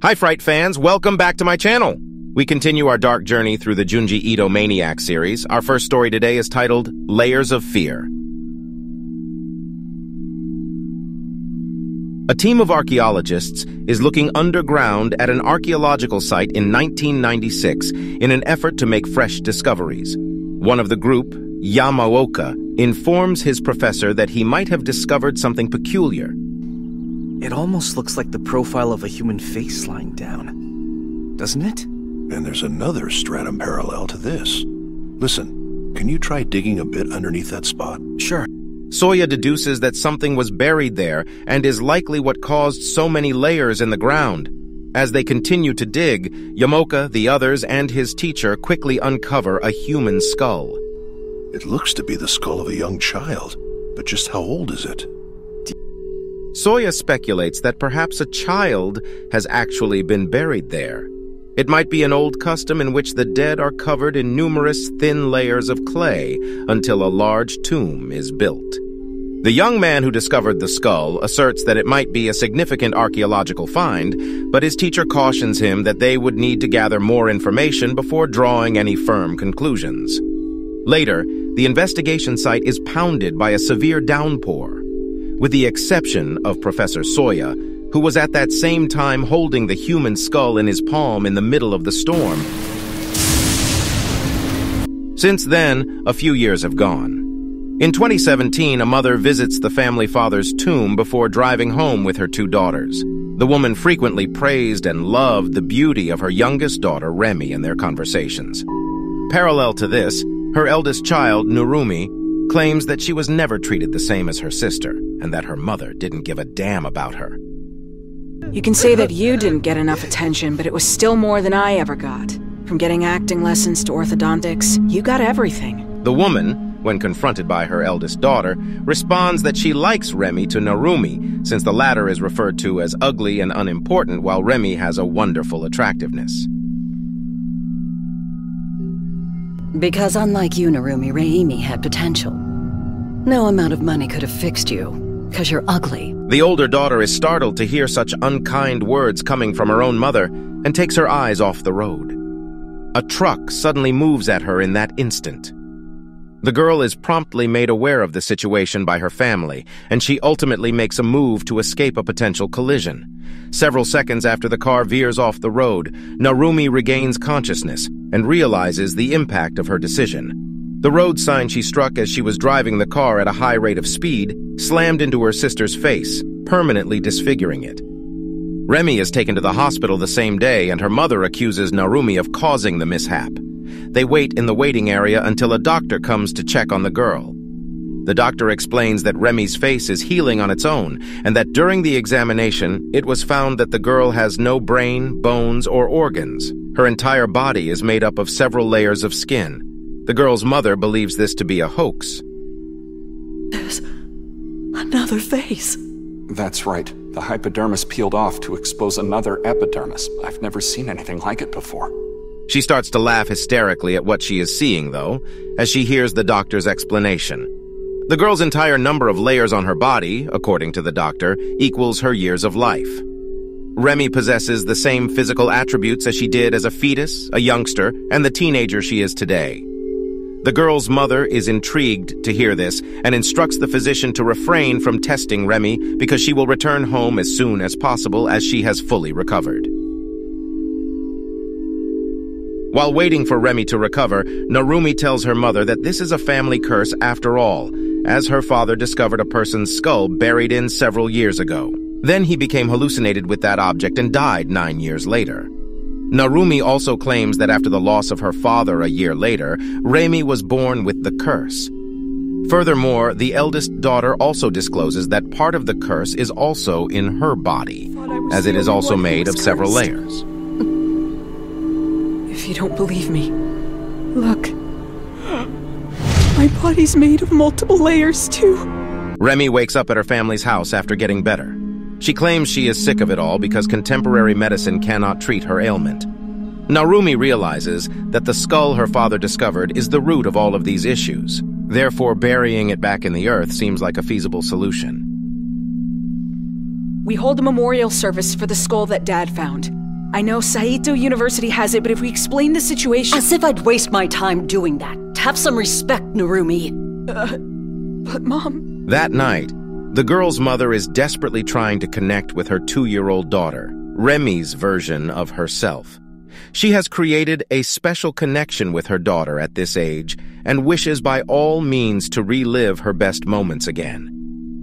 Hi Fright fans, welcome back to my channel. We continue our dark journey through the Junji Ito Maniac series. Our first story today is titled Layers of Fear. A team of archaeologists is looking underground at an archaeological site in 1996 in an effort to make fresh discoveries. One of the group, Yamaoka, informs his professor that he might have discovered something peculiar. It almost looks like the profile of a human face lying down, doesn't it? And there's another stratum parallel to this. Listen, can you try digging a bit underneath that spot? Sure. Soya deduces that something was buried there and is likely what caused so many layers in the ground. As they continue to dig, Yamoka, the others, and his teacher quickly uncover a human skull. It looks to be the skull of a young child, but just how old is it? Soya speculates that perhaps a child has actually been buried there. It might be an old custom in which the dead are covered in numerous thin layers of clay until a large tomb is built. The young man who discovered the skull asserts that it might be a significant archaeological find, but his teacher cautions him that they would need to gather more information before drawing any firm conclusions. Later, the investigation site is pounded by a severe downpour. With the exception of Professor Soya, who was at that same time holding the human skull in his palm in the middle of the storm. Since then, a few years have gone. In 2017, a mother visits the family father's tomb before driving home with her two daughters. The woman frequently praised and loved the beauty of her youngest daughter, Remi, in their conversations. Parallel to this, her eldest child, Narumi, claims that she was never treated the same as her sister, and that her mother didn't give a damn about her. You can say that you didn't get enough attention, but it was still more than I ever got. From getting acting lessons to orthodontics, you got everything. The woman, when confronted by her eldest daughter, responds that she likes Remi to Narumi, since the latter is referred to as ugly and unimportant, while Remi has a wonderful attractiveness. Because unlike you, Narumi, Reimi had potential. No amount of money could have fixed you, because you're ugly. The older daughter is startled to hear such unkind words coming from her own mother and takes her eyes off the road. A truck suddenly moves at her in that instant. The girl is promptly made aware of the situation by her family, and she ultimately makes a move to escape a potential collision. Several seconds after the car veers off the road, Narumi regains consciousness and realizes the impact of her decision. The road sign she struck as she was driving the car at a high rate of speed slammed into her sister's face, permanently disfiguring it. Remi is taken to the hospital the same day, and her mother accuses Narumi of causing the mishap. They wait in the waiting area until a doctor comes to check on the girl. The doctor explains that Remi's face is healing on its own, and that during the examination, it was found that the girl has no brain, bones, or organs. Her entire body is made up of several layers of skin. The girl's mother believes this to be a hoax. There's another face. That's right. The hypodermis peeled off to expose another epidermis. I've never seen anything like it before. She starts to laugh hysterically at what she is seeing, though, as she hears the doctor's explanation. The girl's entire number of layers on her body, according to the doctor, equals her years of life. Remi possesses the same physical attributes as she did as a fetus, a youngster, and the teenager she is today. The girl's mother is intrigued to hear this and instructs the physician to refrain from testing Remi because she will return home as soon as possible as she has fully recovered. While waiting for Remi to recover, Narumi tells her mother that this is a family curse after all, as her father discovered a person's skull buried in several years ago. Then he became hallucinated with that object and died 9 years later. Narumi also claims that after the loss of her father a year later, Remi was born with the curse. Furthermore, the eldest daughter also discloses that part of the curse is also in her body, as it is also made of several layers. If you don't believe me, look. My body's made of multiple layers, too. Remi wakes up at her family's house after getting better. She claims she is sick of it all because contemporary medicine cannot treat her ailment. Narumi realizes that the skull her father discovered is the root of all of these issues. Therefore, burying it back in the earth seems like a feasible solution. We hold a memorial service for the skull that Dad found. I know Saito University has it, but if we explain the situation— As if I'd waste my time doing that. Have some respect, Narumi. But Mom— That night, the girl's mother is desperately trying to connect with her 2-year-old daughter, Remy's version of herself. She has created a special connection with her daughter at this age and wishes by all means to relive her best moments again.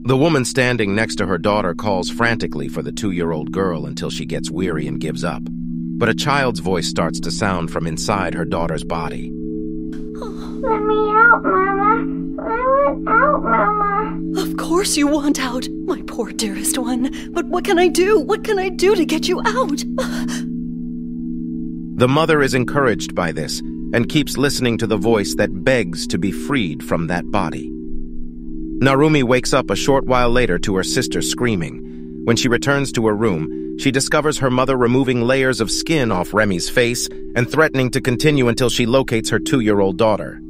The woman standing next to her daughter calls frantically for the 2-year-old girl until she gets weary and gives up. But a child's voice starts to sound from inside her daughter's body. Let me out, Mama. I want out, Mama. Of course you want out, my poor dearest one. But what can I do? What can I do to get you out? The mother is encouraged by this and keeps listening to the voice that begs to be freed from that body. Narumi wakes up a short while later to her sister screaming. When she returns to her room, she discovers her mother removing layers of skin off Remy's face and threatening to continue until she locates her 2-year-old daughter.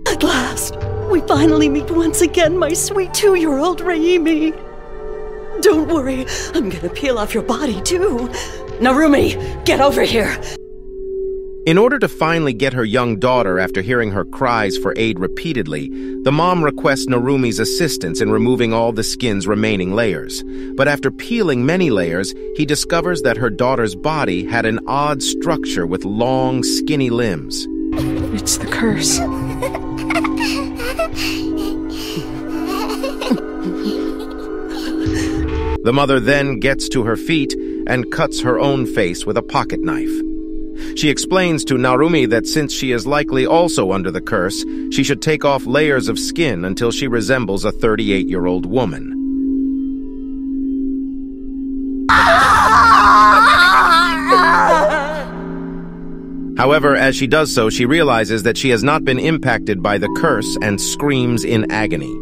At last, we finally meet once again, my sweet 2-year-old Raimi. Don't worry, I'm gonna peel off your body too. Narumi, get over here! In order to finally get her young daughter after hearing her cries for aid repeatedly, the mom requests Narumi's assistance in removing all the skin's remaining layers. But after peeling many layers, he discovers that her daughter's body had an odd structure with long, skinny limbs. It's the curse. The mother then gets to her feet and cuts her own face with a pocket knife. She explains to Narumi that since she is likely also under the curse, she should take off layers of skin until she resembles a 38-year-old woman. However, as she does so, she realizes that she has not been impacted by the curse and screams in agony.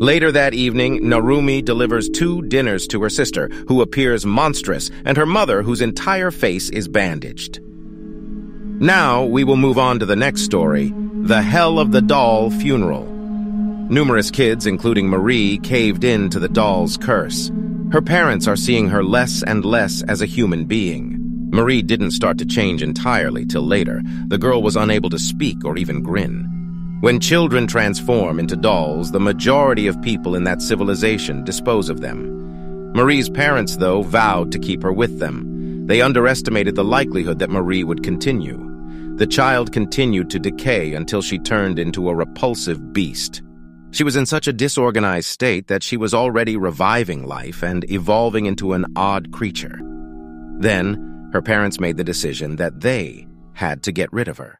Later that evening, Narumi delivers 2 dinners to her sister, who appears monstrous, and her mother, whose entire face is bandaged. Now, we will move on to the next story, The Hell of the Doll Funeral. Numerous kids, including Marie, caved in to the doll's curse. Her parents are seeing her less and less as a human being. Marie didn't start to change entirely till later. The girl was unable to speak or even grin. When children transform into dolls, the majority of people in that civilization dispose of them. Marie's parents, though, vowed to keep her with them. They underestimated the likelihood that Marie would continue. The child continued to decay until she turned into a repulsive beast. She was in such a disorganized state that she was already reviving life and evolving into an odd creature. Then, her parents made the decision that they had to get rid of her.